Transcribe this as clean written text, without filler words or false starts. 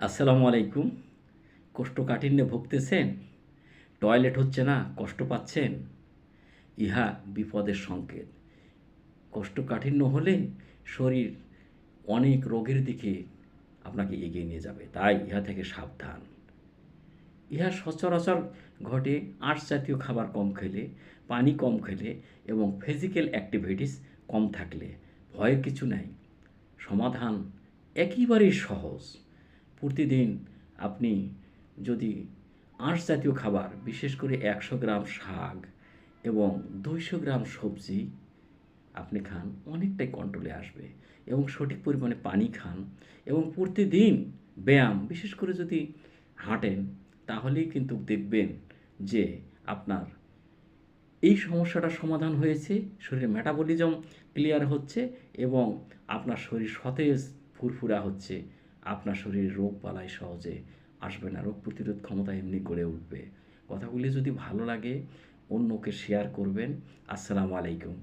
আসসালামু আলাইকুম। কোষ্ঠকাঠিন্যে ভুগতেছেন? টয়লেট হচ্ছে না, কষ্ট পাচ্ছেন? ইহা বিপদের সংকেত। কোষ্ঠকাঠিন্য হলে শরীর অনেক রোগের দিকে আপনাকে এগিয়ে নিয়ে যাবে। তাই ইহা থেকে সাবধান। ইহা সচরাচর ঘটে আঁশ জাতীয় খাবার কম খেলে, পানি কম খেলে এবং ফিজিক্যাল অ্যাক্টিভিটিস কম থাকলে। ভয়ের কিছু নাই। সমাধান একেবারেই সহজ। প্রতিদিন আপনি যদি আঁশ জাতীয় খাবার, বিশেষ করে ১০০ গ্রাম শাক এবং ২০০ গ্রাম সবজি আপনি খান, অনেকটাই কন্ট্রোলে আসবে। এবং সঠিক পরিমাণে পানি খান এবং প্রতিদিন ব্যায়াম, বিশেষ করে যদি হাঁটেন, তাহলেই কিন্তু দেখবেন যে আপনার এই সমস্যাটার সমাধান হয়েছে। শরীরে মেটাবলিজম ক্লিয়ার হচ্ছে এবং আপনার শরীর সতেজ ফুরফুরা হচ্ছে। আপনার শরীরে রোগবালাই সহজে আসবে না, রোগ প্রতিরোধ ক্ষমতা এমনি গড়ে উঠবে। কথাগুলি যদি ভালো লাগে অন্যকে শেয়ার করবেন। আসসালামু আলাইকুম।